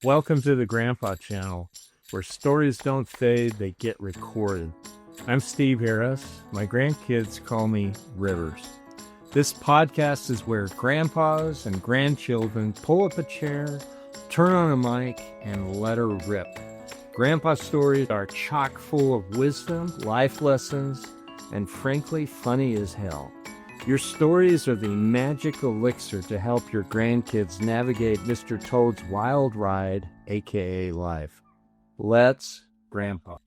Welcome to the Grandpa Channel, where stories don't fade, they get recorded. I'm Steve Harris. My grandkids call me Rivers. This podcast is where grandpas and grandchildren pull up a chair, turn on a mic, and let her rip. Grandpa stories are chock full of wisdom, life lessons, and frankly, funny as hell. Your stories are the magic elixir to help your grandkids navigate Mr. Toad's wild ride, aka life. Let's Grandpa.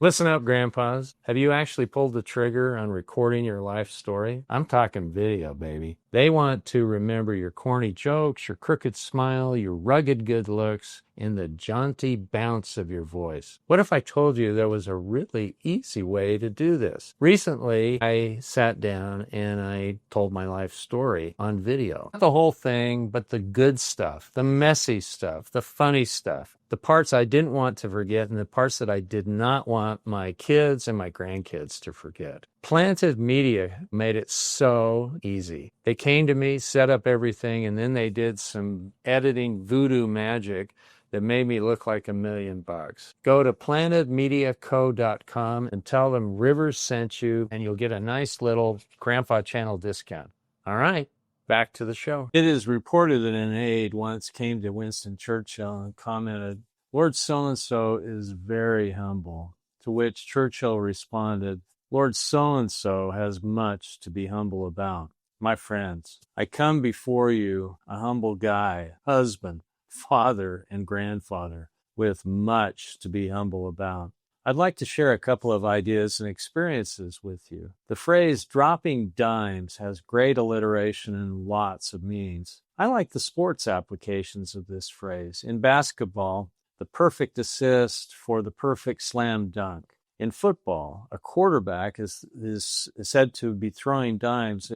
Listen up, grandpas. Have you actually pulled the trigger on recording your life story? I'm talking video, baby. They want to remember your corny jokes, your crooked smile, your rugged good looks, and the jaunty bounce of your voice. What if I told you there was a really easy way to do this? Recently, I sat down and I told my life story on video. Not the whole thing, but the good stuff, the messy stuff, the funny stuff, the parts I didn't want to forget and the parts that I did not want my kids and my grandkids to forget. Planted Media made it so easy. They came to me, set up everything, and then they did some editing voodoo magic that made me look like $1 million. Go to plantedmediaco.com and tell them Rivers sent you, and you'll get a nice little Grandpa Channel discount. All right, back to the show. It is reported that an aide once came to Winston Churchill and commented, "Lord so-and-so is very humble," to which Churchill responded, "Lord so-and-so has much to be humble about." My friends, I come before you a humble guy, husband, father, and grandfather, with much to be humble about. I'd like to share a couple of ideas and experiences with you. The phrase dropping dimes has great alliteration and lots of meanings. I like the sports applications of this phrase. In basketball, the perfect assist for the perfect slam dunk. In football, a quarterback is said to be throwing dimes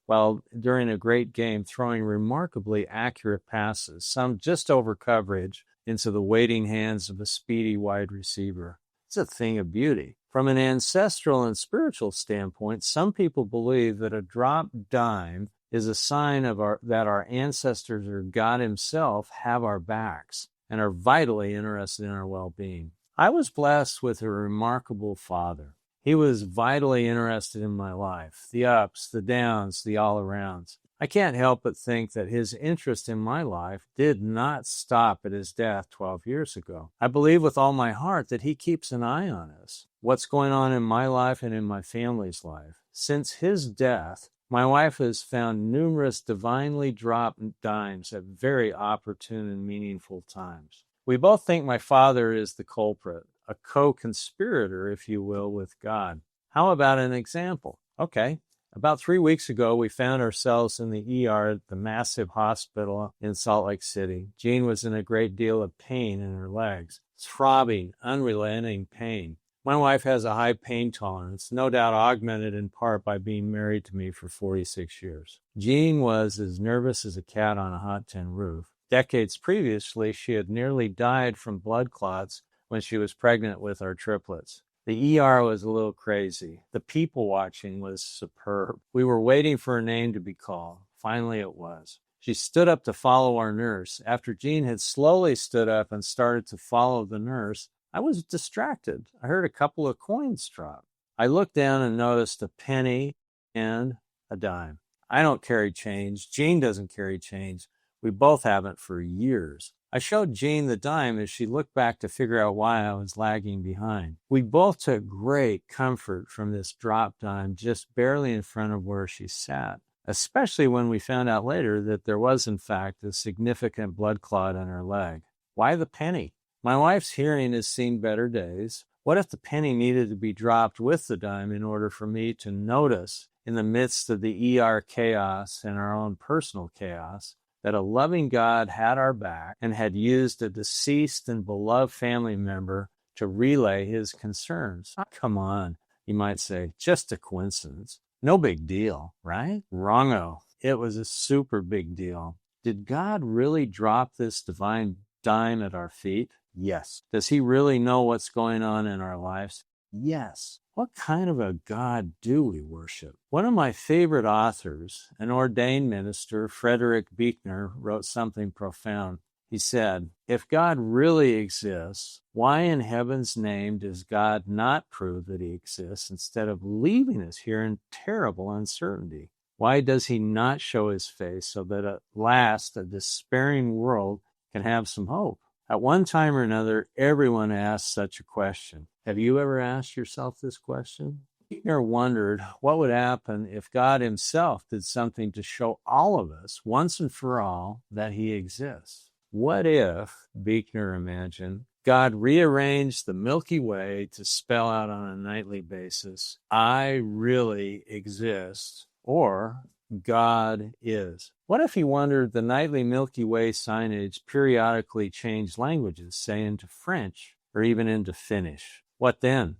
while during a great game throwing remarkably accurate passes, some just over coverage, into the waiting hands of a speedy wide receiver. It's a thing of beauty. From an ancestral and spiritual standpoint, some people believe that a dropped dime is a sign of that our ancestors or God himself have our backs and are vitally interested in our well-being. I was blessed with a remarkable father. He was vitally interested in my life, the ups, the downs, the all-arounds. I can't help but think that his interest in my life did not stop at his death 12 years ago. I believe with all my heart that he keeps an eye on us, what's going on in my life and in my family's life. Since his death, my wife has found numerous divinely dropped dimes at very opportune and meaningful times. We both think my father is the culprit, a co-conspirator, if you will, with God. How about an example? Okay, about 3 weeks ago, we found ourselves in the ER at the massive hospital in Salt Lake City. Jean was in a great deal of pain in her legs, throbbing, unrelenting pain. My wife has a high pain tolerance, no doubt augmented in part by being married to me for 46 years. Jean was as nervous as a cat on a hot tin roof. Decades previously, she had nearly died from blood clots when she was pregnant with our triplets. The ER was a little crazy. The people watching was superb. We were waiting for her name to be called. Finally it was. She stood up to follow our nurse. After Jean had slowly stood up and started to follow the nurse, I was distracted. I heard a couple of coins drop. I looked down and noticed a penny and a dime. I don't carry change. Jean doesn't carry change. We both haven't for years. I showed Jean the dime as she looked back to figure out why I was lagging behind. We both took great comfort from this drop dime just barely in front of where she sat, especially when we found out later that there was, in fact, a significant blood clot in her leg. Why the penny? My wife's hearing has seen better days. What if the penny needed to be dropped with the dime in order for me to notice, in the midst of the ER chaos and our own personal chaos, that a loving God had our back and had used a deceased and beloved family member to relay his concerns? Oh, come on, you might say, just a coincidence. No big deal, right? Wrongo. It was a super big deal. Did God really drop this divine dime at our feet? Yes. Does he really know what's going on in our lives? Yes. What kind of a God do we worship? One of my favorite authors, an ordained minister, Frederick Buechner, wrote something profound. He said, if God really exists, why in heaven's name does God not prove that he exists instead of leaving us here in terrible uncertainty? Why does he not show his face so that at last a despairing world can have some hope? At one time or another, everyone asks such a question. Have you ever asked yourself this question? Buechner wondered what would happen if God himself did something to show all of us, once and for all, that he exists. What if, Buechner imagined, God rearranged the Milky Way to spell out on a nightly basis, I really exist, or God is? What if he wondered the nightly Milky Way signage periodically changed languages, say into French or even into Finnish? What then?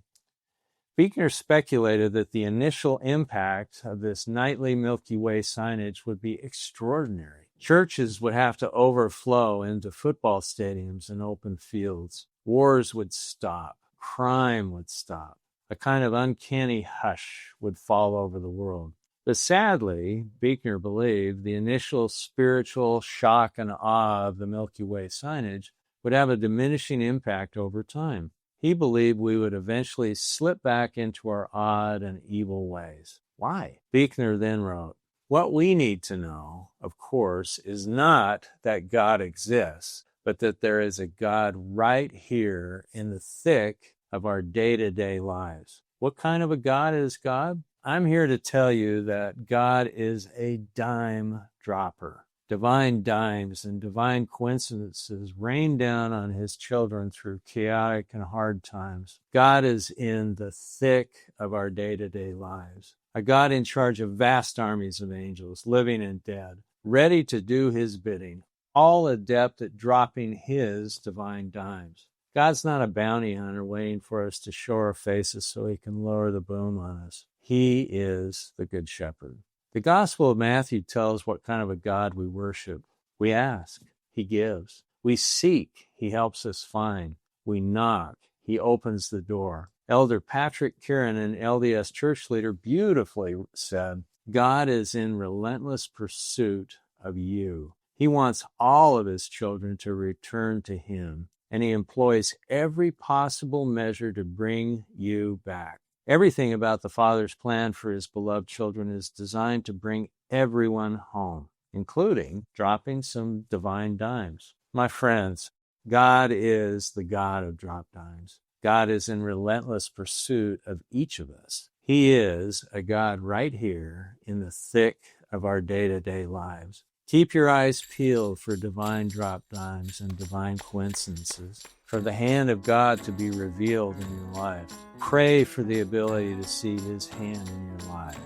Buechner speculated that the initial impact of this nightly Milky Way signage would be extraordinary. Churches would have to overflow into football stadiums and open fields. Wars would stop. Crime would stop. A kind of uncanny hush would fall over the world. But sadly, Buechner believed the initial spiritual shock and awe of the Milky Way signage would have a diminishing impact over time. He believed we would eventually slip back into our odd and evil ways. Why? Buechner then wrote, what we need to know, of course, is not that God exists, but that there is a God right here in the thick of our day-to-day lives. What kind of a God is God? I'm here to tell you that God is a dime dropper. Divine dimes and divine coincidences rain down on his children through chaotic and hard times. God is in the thick of our day-to-day lives. A God in charge of vast armies of angels, living and dead, ready to do his bidding, all adept at dropping his divine dimes. God's not a bounty hunter waiting for us to show our faces so he can lower the boom on us. He is the Good Shepherd. The Gospel of Matthew tells what kind of a God we worship. We ask, he gives. We seek, he helps us find. We knock, he opens the door. Elder Patrick Kieran, an LDS church leader, beautifully said, God is in relentless pursuit of you. He wants all of his children to return to him, and he employs every possible measure to bring you back. Everything about the Father's plan for his beloved children is designed to bring everyone home, including dropping some divine dimes. My friends, God is the God of drop dimes. God is in relentless pursuit of each of us. He is a God right here in the thick of our day-to-day lives. Keep your eyes peeled for divine drop dimes and divine coincidences, for the hand of God to be revealed in your life. Pray for the ability to see his hand in your life.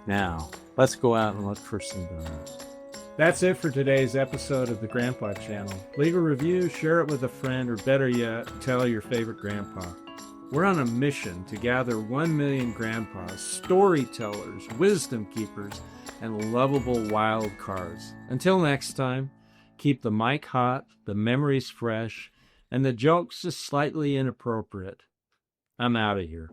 Now, let's go out and look for some dimes. That's it for today's episode of the Grandpa Channel. Leave a review, share it with a friend, or better yet, tell your favorite grandpa. We're on a mission to gather 1 million grandpas, storytellers, wisdom keepers, and lovable wild cards. Until next time, keep the mic hot, the memories fresh, and the jokes just slightly inappropriate. I'm out of here.